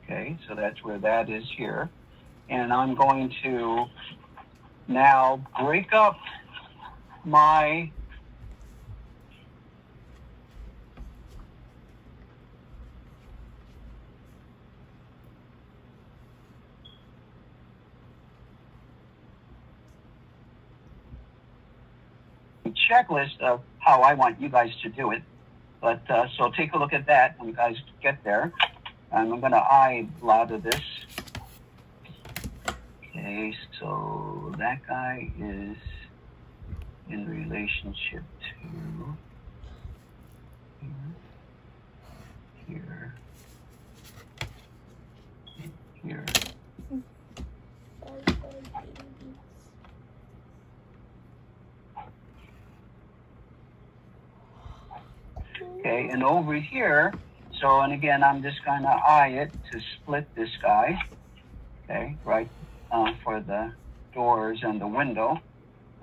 Okay, so that's where that is here. And I'm going to now break up my checklist of how I want you guys to do it. But so take a look at that when you guys get there. And I'm going to eye a lot of this. Okay, so that guy is in relationship to here, here. Okay, and over here, so, and again, I'm just going to eye it to split this guy, okay, right, for the doors and the window.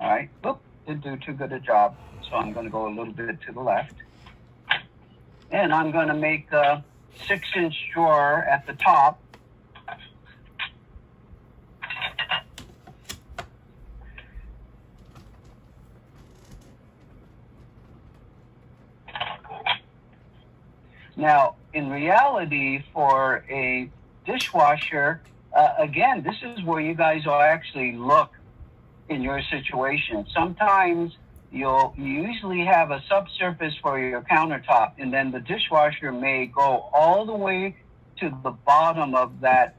All right, whoop, didn't do too good a job, so I'm going to go a little bit to the left. And I'm going to make a 6-inch drawer at the top. Now, in reality, for a dishwasher, again, this is where you guys will actually look in your situation. Sometimes you usually have a subsurface for your countertop, and then the dishwasher may go all the way to the bottom of that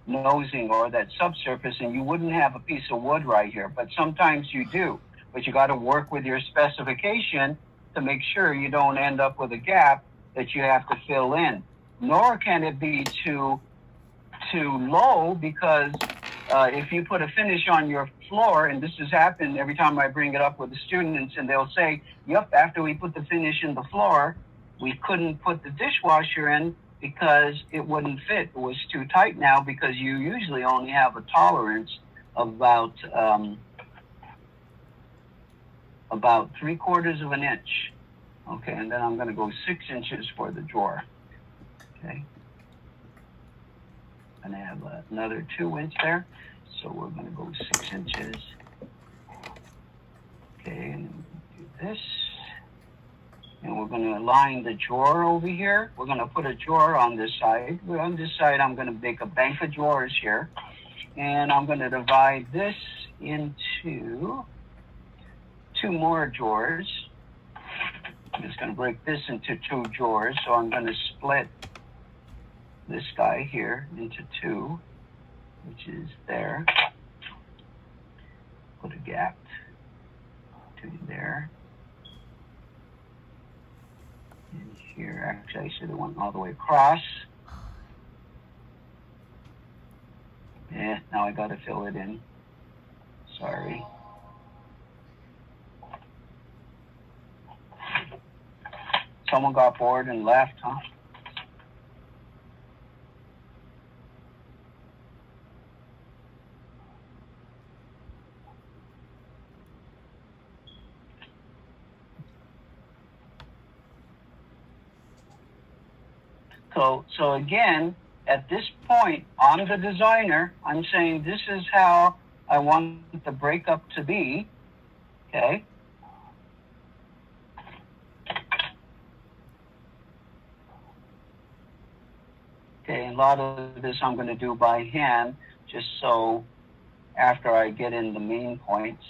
nosing or that subsurface, and you wouldn't have a piece of wood right here. But sometimes you do. But you got to work with your specification to make sure you don't end up with a gap that you have to fill in. Nor can it be too low, because if you put a finish on your floor, and this has happened every time I bring it up with the students, and they'll say, yep, after we put the finish in the floor, we couldn't put the dishwasher in because it wouldn't fit. It was too tight now, because you usually only have a tolerance of about 3/4 of an inch. Okay, and then I'm going to go 6 inches for the drawer. Okay. And I have another 2 inch there. So we're going to go 6 inches. Okay, and do this. And we're going to align the drawer over here. We're going to put a drawer on this side. On this side, I'm going to make a bank of drawers here. And I'm going to divide this into 2 more drawers. I'm just going to break this into 2 drawers. So I'm going to split this guy here into 2, which is there. Put a gap to there. And here, actually, I should have went all the way across. Yeah, now I got to fill it in. Sorry. Someone got bored and left, huh? So again, at this point, I'm the designer. I'm saying this is how I want the breakup to be, okay? Okay, a lot of this I'm going to do by hand, just so after I get in the main points.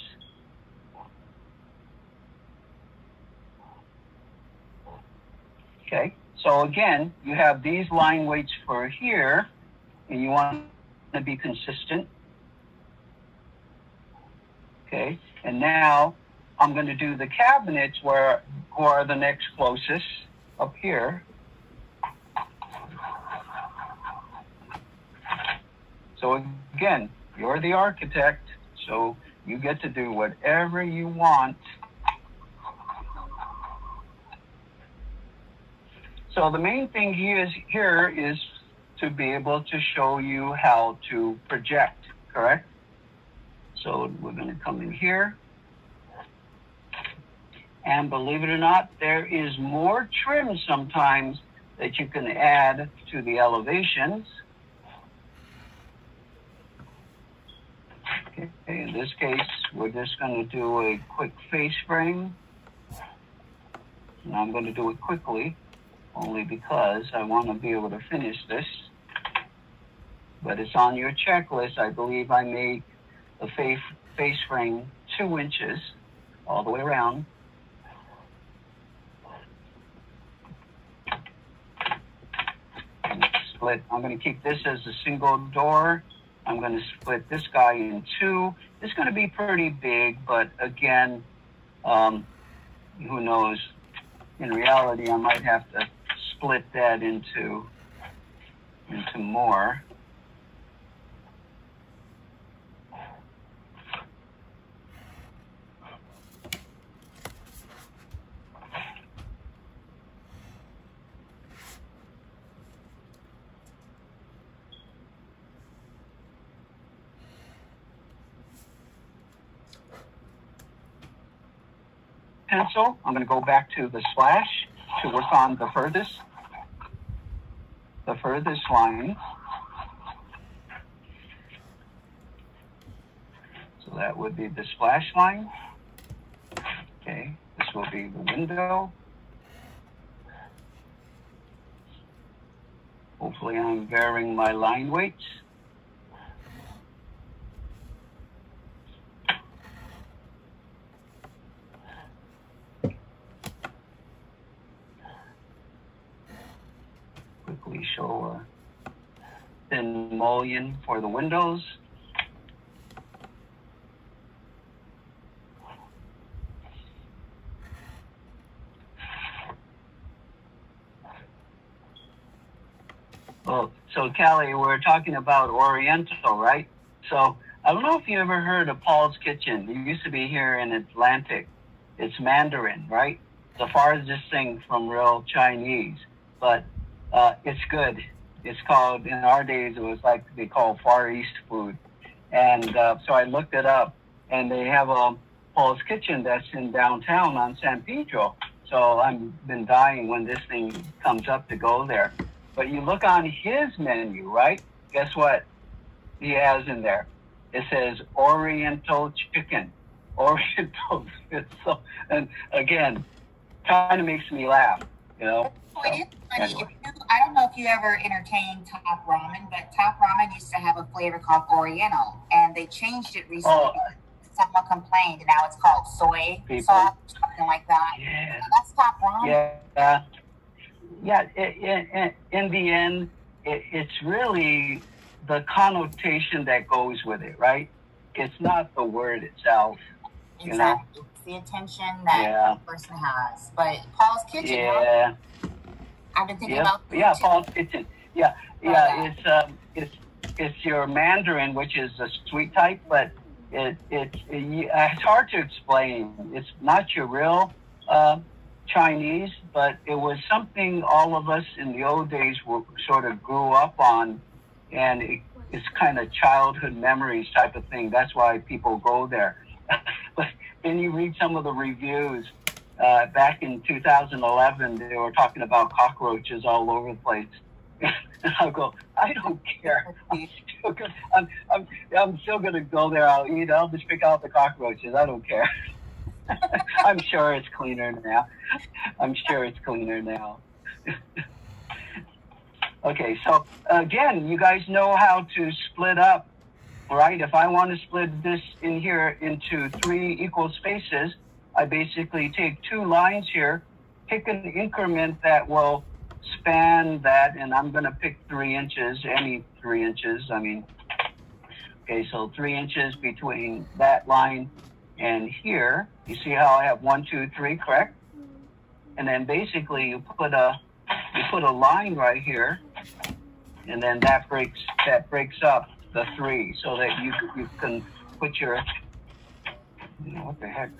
Okay, so again, you have these line weights for here, and you want to be consistent. Okay, and now I'm going to do the cabinets who are the next closest up here. So again, you're the architect, so you get to do whatever you want. So the main thing here is to be able to show you how to project, correct? So we're going to come in here. And believe it or not, there is more trim sometimes that you can add to the elevations. Okay, in this case, we're just going to do a quick face frame. And I'm going to do it quickly, only because I want to be able to finish this. But it's on your checklist. I believe I made the face frame 2 inches all the way around. Split. I'm going to keep this as a single door. I'm going to split this guy in 2. It's going to be pretty big, but again, who knows? In reality, I might have to split that into more. Pencil, I'm going to go back to the slash to work on the furthest line. So that would be the splash line. Okay, this will be the window. Hopefully I'm varying my line weights. Quickly show a thin mullion for the windows. Oh, so Callie, we're talking about Oriental, right? So I don't know if you ever heard of Paul's Kitchen. It used to be here in Atlantic. It's Mandarin, right? The farthest thing from real Chinese, but it's good. It's called, in our days, it was like they call Far East food. And so I looked it up, and they have a Paul's Kitchen that's in downtown on San Pedro. So I've been dying when this thing comes up to go there. But you look on his menu, right? Guess what he has in there? It says Oriental chicken. Oriental. So, and again, kind of makes me laugh, you know. It is funny. Anyway. I don't know if you ever entertained Top Ramen, but Top Ramen used to have a flavor called Oriental, and they changed it recently. Oh. Someone complained, and now it's called soy sauce, something like that. Yeah. So that's Top Ramen. Yeah. Yeah, in the end, it's really the connotation that goes with it, right? It's not the word itself. Exactly. You know? It's the attention that the person has. But Paul's Kitchen, yeah. I've been thinking about food too. Paul's Kitchen. Yeah. It's your Mandarin, which is a sweet type, but it's hard to explain. It's not your real Chinese, but it was something all of us in the old days sort of grew up on, and it's kind of childhood memories type of thing. That's why people go there. But then you read some of the reviews. Back in 2011, they were talking about cockroaches all over the place. And I'll go, I don't care. I'm still going to go there. I'll just pick out the cockroaches. I don't care. I'm sure it's cleaner now. Okay, so again, you guys know how to split up, right? If I want to split this in here into 3 equal spaces, I basically take 2 lines here, pick an increment that will span that, and I'm going to pick 3 inches, any 3 inches. Okay, so 3 inches between that line and here. You see how I have 1, 2, 3, correct? And then basically you put a line right here, and then that breaks up the 3, so that you can put your, what the heck?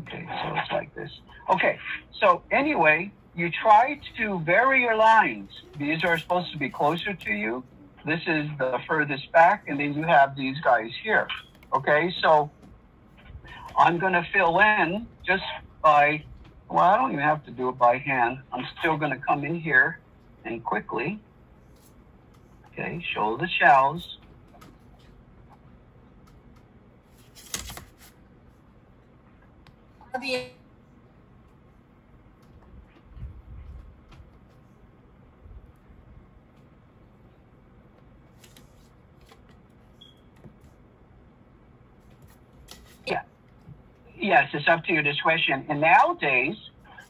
Okay, so it's like this. Okay, so anyway, you try to vary your lines. These are supposed to be closer to you. This is the furthest back, and then you have these guys here. Okay, so I'm going to fill in just by Well, I don't even have to do it by hand. I'm still going to come in here and quickly, okay, show the shells. Yeah. Yes, it's up to your discretion. And nowadays,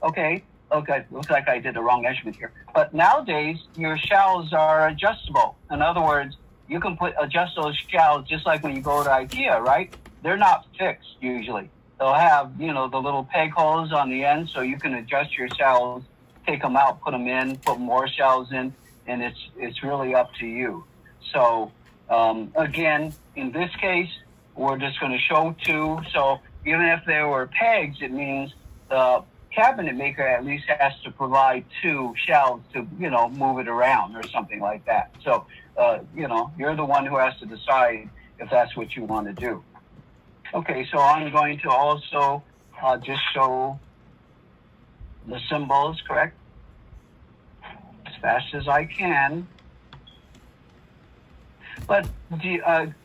okay, looks like I did the wrong measurement here. But nowadays, your shells are adjustable. In other words, you can adjust those shells just like when you go to IKEA, right? They're not fixed usually. They'll have, you know, the little peg holes on the end, so you can adjust your shells, take them out, put them in, put more shells in, and it's really up to you. So again, in this case, we're just going to show two. So even if there were pegs, it means the cabinet maker at least has to provide two shelves to, you know, move it around or something like that. So, you know, you're the one who has to decide if that's what you want to do. Okay, so I'm going to also just show the symbols, correct? As fast as I can. But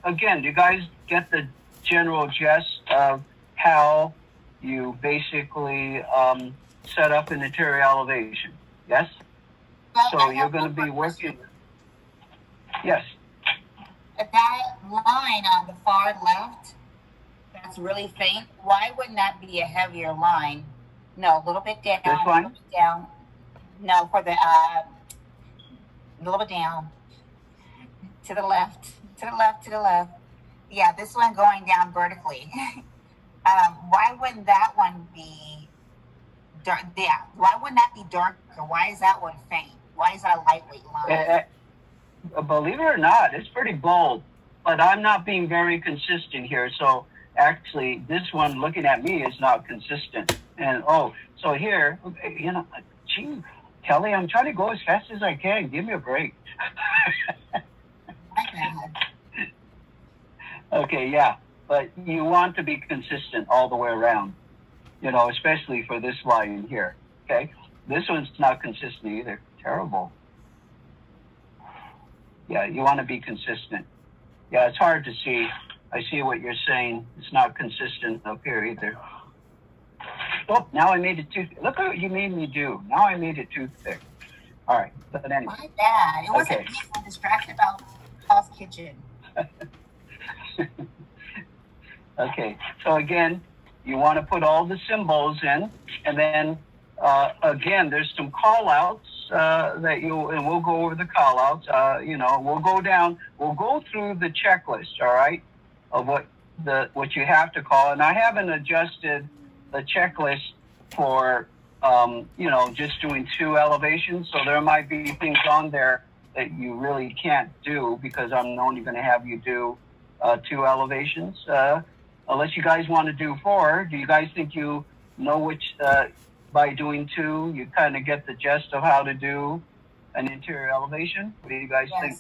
again, do you guys get the general gist of how you basically set up an interior elevation? Yes? So you're going to be working. Yes. That line on the far left, that's really faint. Why wouldn't that be a heavier line? No, a little bit down. This line? A little bit down. No, for the a little bit down. To the left. To the left. To the left. Yeah, this one going down vertically. Why wouldn't that one be dark? Yeah, why wouldn't that be darker? Why is that one faint? Why is that a lightweight line? Believe it or not, it's pretty bold, but I'm not being very consistent here. So actually, this one looking at me is not consistent. And so here, you know, gee, Kelly, I'm trying to go as fast as I can. Give me a break. Okay, yeah. But you want to be consistent all the way around, you know, especially for this line here, okay? This one's not consistent either. Terrible. Yeah, you want to be consistent. Yeah, it's hard to see. I see what you're saying. It's not consistent up here either. Oh, now I made it too thick. Look what you made me do. Now I made it too thick. All right, but anyway. My bad. It wasn't me. I'm distracted about Paul's kitchen. Okay, so again, you want to put all the symbols in, and then again, there's some call-outs that and we'll go over the call-outs. You know, we'll go through the checklist, all right, of what you have to call. And I haven't adjusted the checklist for you know, just doing 2 elevations. So there might be things on there that you really can't do because I'm only going to have you do 2 elevations. Unless you guys want to do 4, do you guys think you know which, by doing 2, you kind of get the gist of how to do an interior elevation? What do you guys think?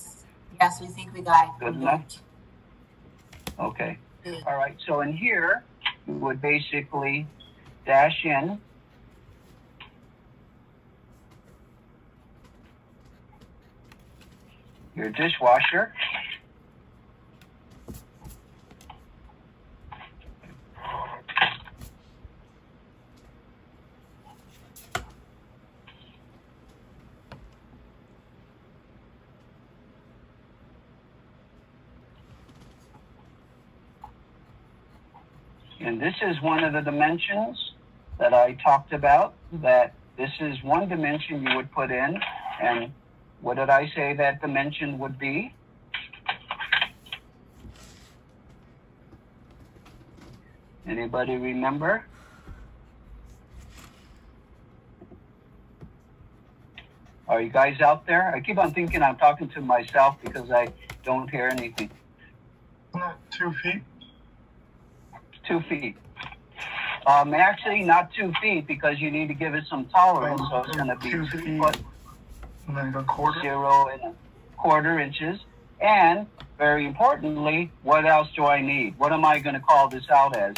Yes, we think we got it. Good enough? Okay. Good. All right. So in here, you would basically dash in your dishwasher. And this is one of the dimensions that I talked about, that this is one dimension you would put in. And what did I say that dimension would be? Anybody remember? Are you guys out there? I keep on thinking I'm talking to myself because I don't hear anything. 2 feet. 2 feet. Actually, not 2 feet because you need to give it some tolerance. So it's going to be 2 feet. And then a quarter. 0 1/4 inches. And very importantly, what else do I need? What am I going to call this out as?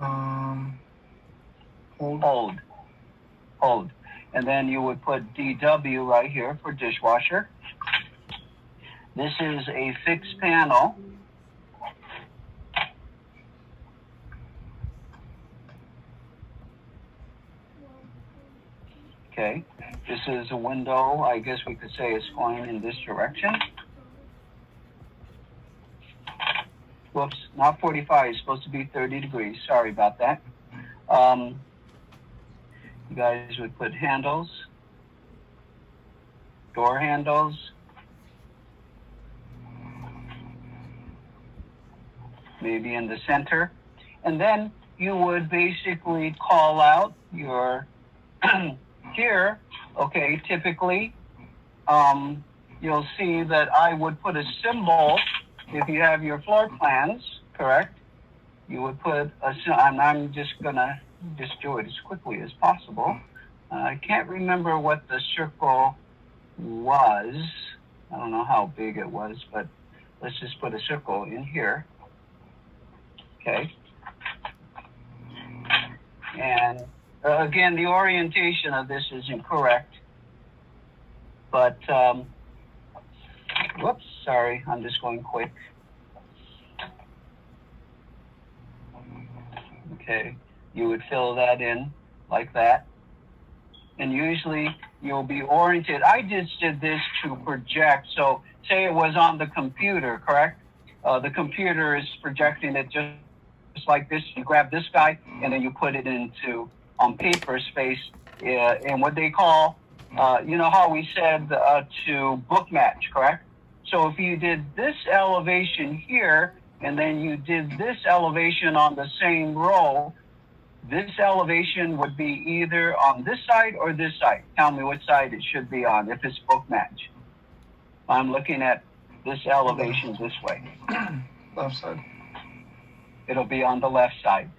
Hold. Hold. And then you would put DW right here for dishwasher. This is a fixed panel. Okay, this is a window. I guess we could say it's going in this direction. Whoops, not 45, it's supposed to be 30 degrees. Sorry about that. You guys would put handles, door handles, maybe in the center. And then you would basically call out your here, okay, typically, you'll see that I would put a symbol. If you have your floor plans, correct, you would put a, I'm just gonna do it as quickly as possible. I can't remember what the circle was. I don't know how big it was, but let's just put a circle in here. Okay. And again, the orientation of this is incorrect, but whoops, sorry, I'm just going quick. Okay, you would fill that in like that. And usually you'll be oriented. I just did this to project. So say it was on the computer, correct? The computer is projecting it just like this. You grab this guy and then you put it into on paper space in what they call, you know how we said to book match, correct? So if you did this elevation here, and then you did this elevation on the same row, this elevation would be either on this side or this side. Tell me which side it should be on if it's book match. I'm looking at this elevation this way. Left side. It'll be on the left side.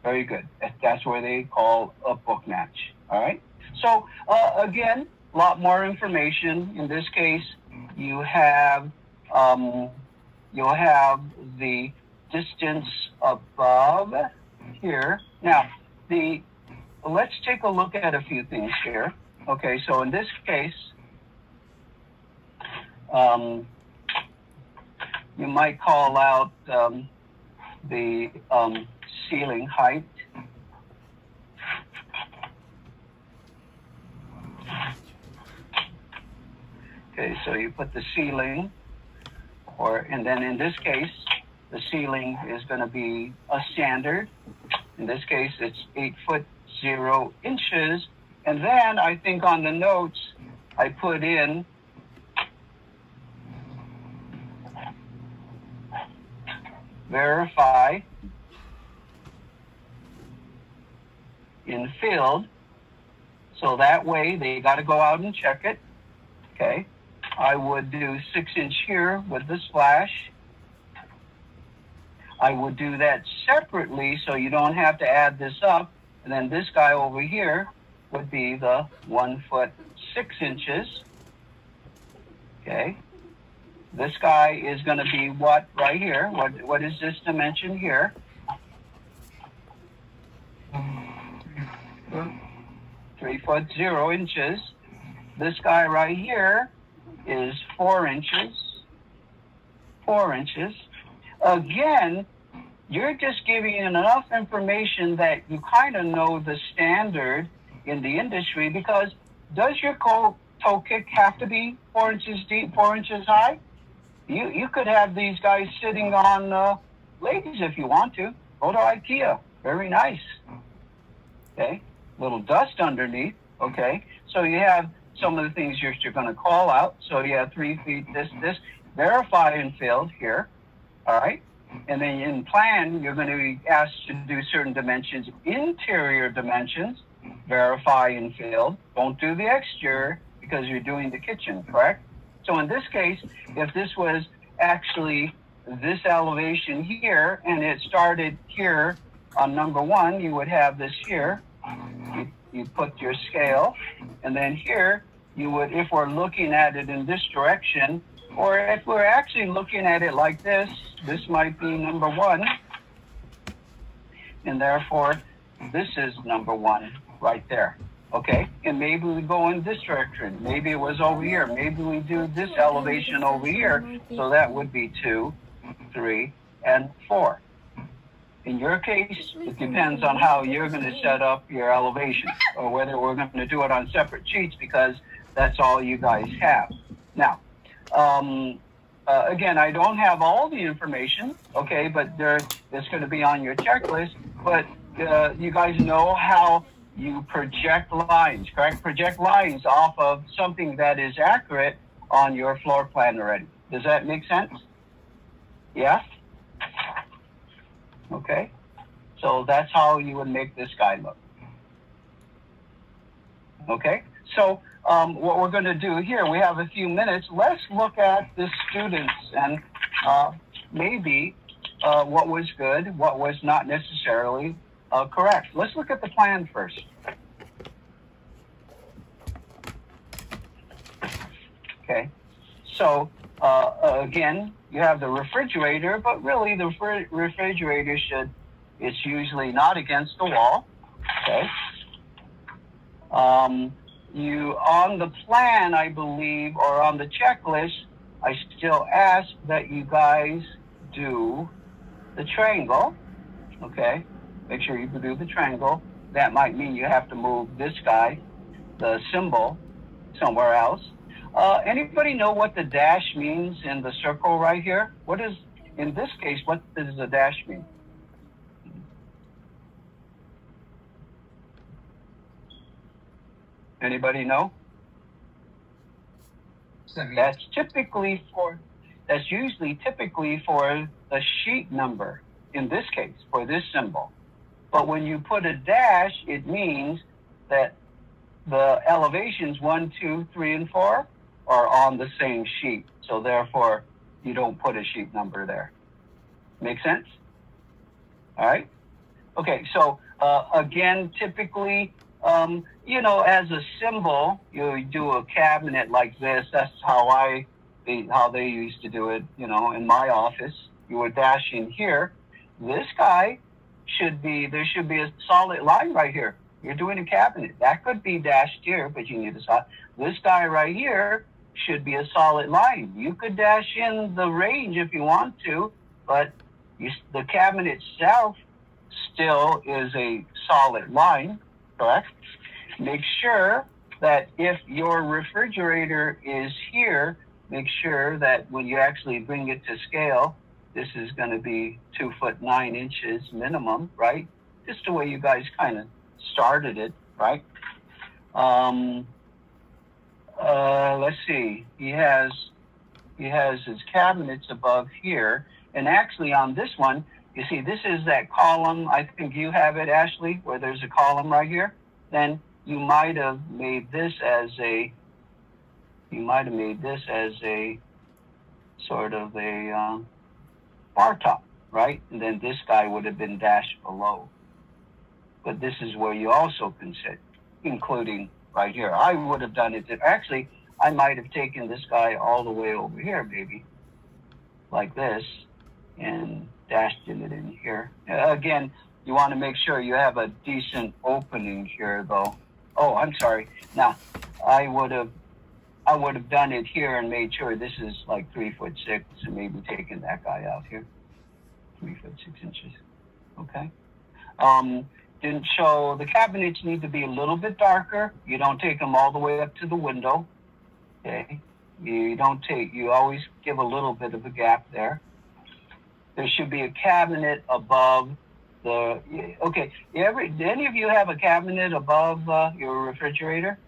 Very good. That's where they call a book match. All right. So again, a lot more information. In this case, you have you'll have the distance above here. Now, let's take a look at a few things here. Okay. So in this case, you might call out the ceiling height. Okay, so you put the ceiling, and then in this case, the ceiling is going to be a standard. In this case, it's 8 foot 0 inches. And then I think on the notes, I put in verify in field. So that way they got to go out and check it. Okay. I would do 6 inch here with the splash. I would do that separately so you don't have to add this up. And then this guy over here would be the 1 foot 6 inches. Okay. This guy is going to be what right here? What is this dimension here? 3 foot 0 inches. This guy right here is 4 inches. 4 inches. Again, you're just giving enough information that you kind of know the standard in the industry, because does your toe kick have to be 4 inches deep, 4 inches high? You could have these guys sitting on ladies if you want to. Go to IKEA. Very nice. Okay. Little dust underneath. Okay. So you have some of the things you're going to call out. So you have 3 feet, this. Verify in field here. All right. And then in plan, you're going to be asked to do certain dimensions, interior dimensions. Verify in field. Don't do the exterior because you're doing the kitchen, correct? So in this case, if this was actually this elevation here and it started here on number 1, you would have this here. You put your scale, and then here you would, if we're looking at it in this direction, or if we're actually looking at it like this, this might be number 1. And therefore, this is number 1 right there. Okay, and maybe we go in this direction. Maybe it was over here. Maybe we do this elevation over here. So that would be 2, 3, and 4. In your case, it depends on how you're going to set up your elevation, or whether we're going to do it on separate sheets, because that's all you guys have. Now, again, I don't have all the information, okay, but it's going to be on your checklist. But you guys know how you project lines, correct? Project lines off of something that is accurate on your floor plan already. Does that make sense? Yeah? Okay. So that's how you would make this guy look. Okay. So what we're going to do here, we have a few minutes. Let's look at the students and maybe what was good, what was not necessarily correct. Let's look at the plan first. Okay, so again, you have the refrigerator, but really the refrigerator it's usually not against the wall. Okay. You on the plan, I believe, or on the checklist, I still ask that you guys do the triangle. Okay. Make sure you do the triangle. That might mean you have to move this guy, the symbol, somewhere else. Anybody know what the dash means in the circle right here? What is, in this case, what does the dash mean? Anybody know? That's usually typically for the sheet number, in this case, for this symbol. But when you put a dash, it means that the elevations 1, 2, 3, and 4 are on the same sheet. So therefore, you don't put a sheet number there. Make sense? All right. Okay. So again, typically, you know, as a symbol, you do a cabinet like this. That's how they used to do it. You know, in my office, you would dash in here. This guy there should be a solid line right here. You're doing a cabinet. That could be dashed here, but you need a solid. This guy right here should be a solid line. You could dash in the range if you want to, but the cabinet itself still is a solid line, correct? Make sure that if your refrigerator is here, make sure that when you actually bring it to scale, this is going to be 2 foot 9 inches minimum, right? Just the way you guys kind of started it, right? Let's see. He has his cabinets above here, and actually on this one, you see, this is that column. I think you have it, Ashley, where there's a column right here. Then you might have made this as a sort of a bar top, right? And then this guy would have been dashed below. But this is where you also can sit, including right here. I would have done it. Actually, I might have taken this guy all the way over here, maybe, like this, and dashed it in here. Again, you want to make sure you have a decent opening here, though. Oh, I'm sorry. Now, I would have done it here and made sure this is like 3 foot 6, and maybe taken that guy out here, 3 foot 6 inches. Okay. Didn't show the cabinets need to be a little bit darker. You don't take them all the way up to the window. Okay. You always give a little bit of a gap there. There should be a cabinet above okay. Do any of you have a cabinet above your refrigerator?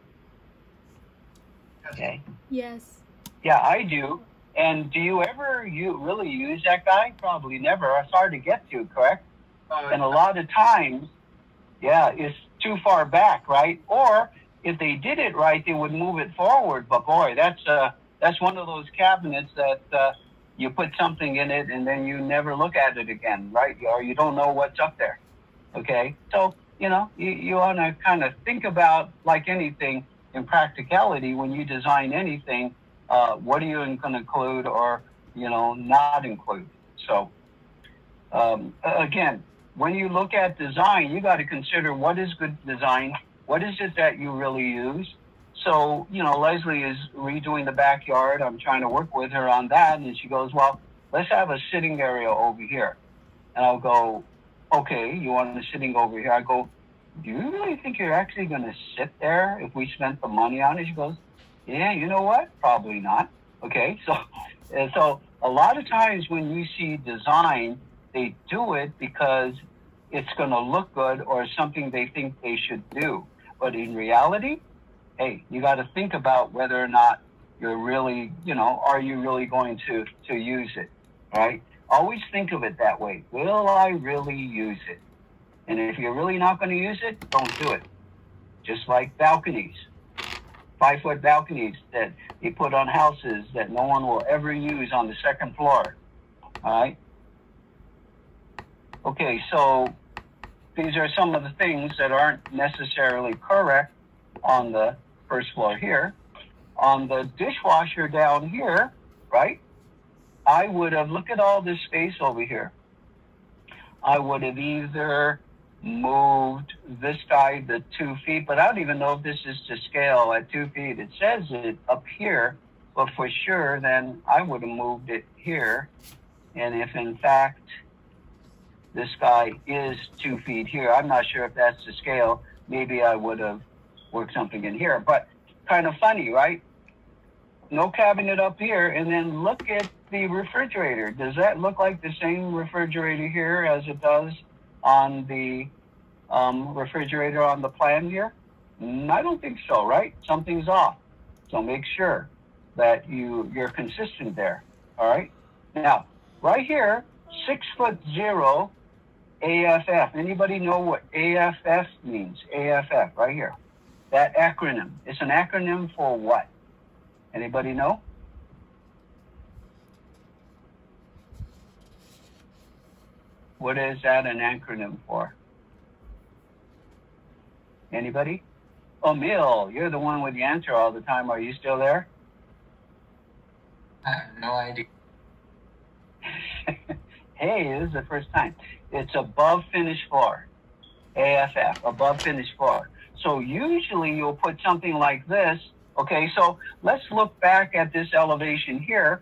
Okay. Yes. Yeah, I do. And do you ever really use that guy? Probably never. It's hard to get to, correct? And a lot of times, yeah, it's too far back, right? Or if they did it right, they would move it forward. But boy, that's one of those cabinets that you put something in it and then you never look at it again, right? Or you don't know what's up there. Okay, so you want to kind of think about, like anything in practicality, when you design anything, what are you going to include or not include? So again, when you look at design, you got to consider what is good design. What is it that you really use? So, you know, Leslie is redoing the backyard. I'm trying to work with her on that. And she goes, well, let's have a sitting area over here. And I'll go, okay, you want a sitting over here? I go, do you really think you're actually going to sit there if we spent the money on it? She goes, yeah, you know what? Probably not. Okay, so a lot of times when you see design, they do it because it's going to look good or something they think they should do. But in reality, hey, you got to think about whether or not you're really, you know, are you really going to use it, right? Always think of it that way. Will I really use it? And if you're really not going to use it, don't do it. Just like balconies, 5-foot balconies that they put on houses that no one will ever use on the second floor, all right? Okay, so these are some of the things that aren't necessarily correct on the first floor here. On the dishwasher down here, right, I would have, look at all this space over here. I would have either moved this guy the 2 feet, but I don't even know if this is to scale at 2 feet. It says it up here, but for sure, then I would have moved it here. And if in fact this guy is 2 feet here, I'm not sure if that's to scale. Maybe I would have worked something in here, but kind of funny, right? No cabinet up here, and then look at the refrigerator. Does that look like the same refrigerator here as it does on the refrigerator on the plan here? I don't think so, right? Something's off. So make sure that you're consistent there, all right? Now, right here, 6'0" AFF. Anybody know what AFF means? AFF, right here. That acronym. It's an acronym for what? Anybody know? What is that an acronym for? Anybody? Oh, Emil, you're the one with the answer all the time. Are you still there? I have no idea. Hey, this is the first time. It's above finished floor. AFF, above finished floor. So usually you'll put something like this. Okay, so let's look back at this elevation here.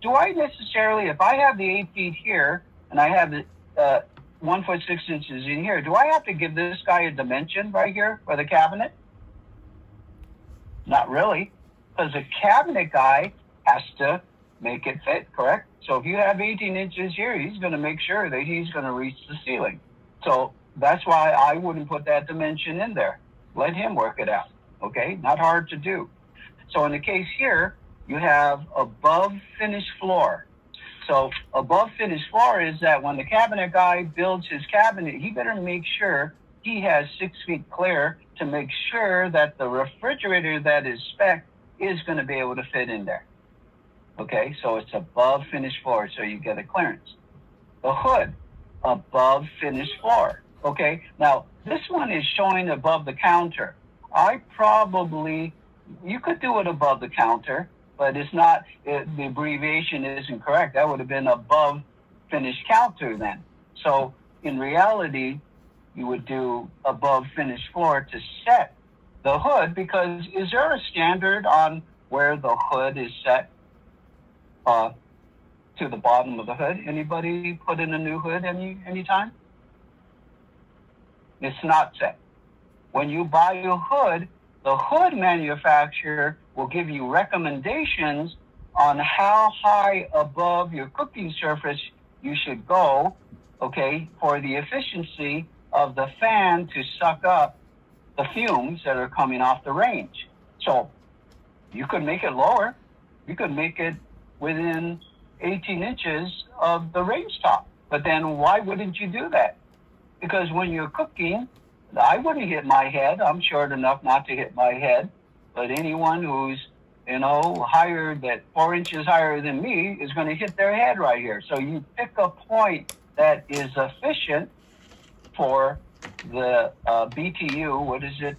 Do I necessarily, if I have the 8 feet here and I have the 1 foot 6 inches in here, do I have to give this guy a dimension right here for the cabinet? Not really, because the cabinet guy has to make it fit, correct? So if you have 18 inches here, he's going to make sure that he's going to reach the ceiling. So that's why I wouldn't put that dimension in there. Let him work it out, okay? Not hard to do. So in the case here, you have above finished floor. So above finished floor is that when the cabinet guy builds his cabinet, he better make sure he has 6 feet clear to make sure that the refrigerator that is spec'd is going to be able to fit in there. Okay, so it's above finished floor, so you get a clearance. The hood, above finished floor. Okay, now this one is showing above the counter. You could do it above the counter, but it's not, the abbreviation isn't correct. That would have been above finished counter then. So in reality, you would do above finished floor to set the hood, because is there a standard on where the hood is set to the bottom of the hood? Anybody put in a new hood anytime? It's not set. When you buy a hood, the hood manufacturer will give you recommendations on how high above your cooking surface you should go, okay, for the efficiency of the fan to suck up the fumes that are coming off the range. So you could make it lower. You could make it within 18 inches of the range top. But then why wouldn't you do that? Because when you're cooking, I wouldn't hit my head. I'm short enough not to hit my head. But anyone who's, higher, that 4 inches higher than me is going to hit their head right here. So you pick a point that is efficient for the BTU, what is it,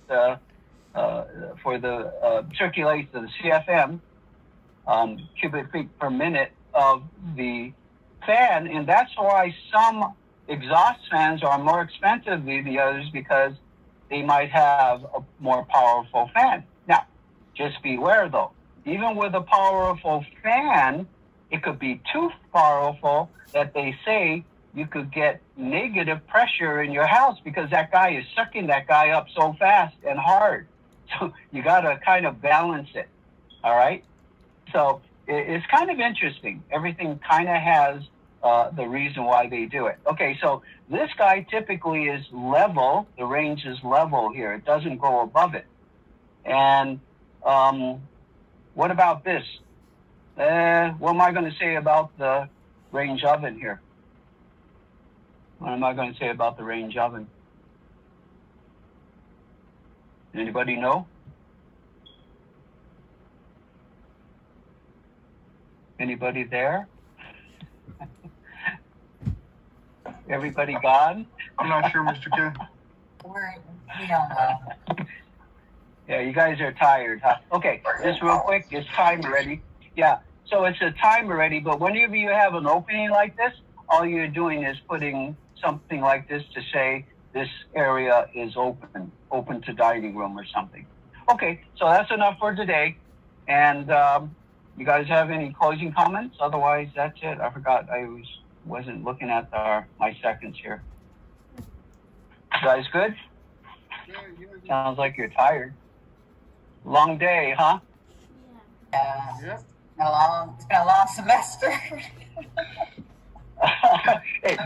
for the circulates the CFM, cubic feet per minute of the fan. And that's why some exhaust fans are more expensive than the others because they might have a more powerful fan. Now, just beware though, even with a powerful fan, it could be too powerful that they say you could get negative pressure in your house because that guy is sucking that guy up so fast and hard. So you got to kind of balance it. All right. So it's kind of interesting. Everything kind of has the reason why they do it. Okay. So this guy typically is level. The range is level here. It doesn't go above it. And what about this? What am I going to say about the range oven here? What am I going to say about the range oven? Anybody know? Anybody there? Everybody gone? I'm not sure, Mr. K. We don't know. Yeah, you guys are tired, huh? Okay, just real quick, it's time already. Yeah, so it's a time already, but whenever you have an opening like this, all you're doing is putting something like this to say this area is open to dining room or something. Okay, so that's enough for today. And you guys have any closing comments? Otherwise, that's it. I forgot I wasn't looking at my seconds here. You guys good? Sounds like you're tired. Long day, huh? Yeah. It's been a long semester. Hey,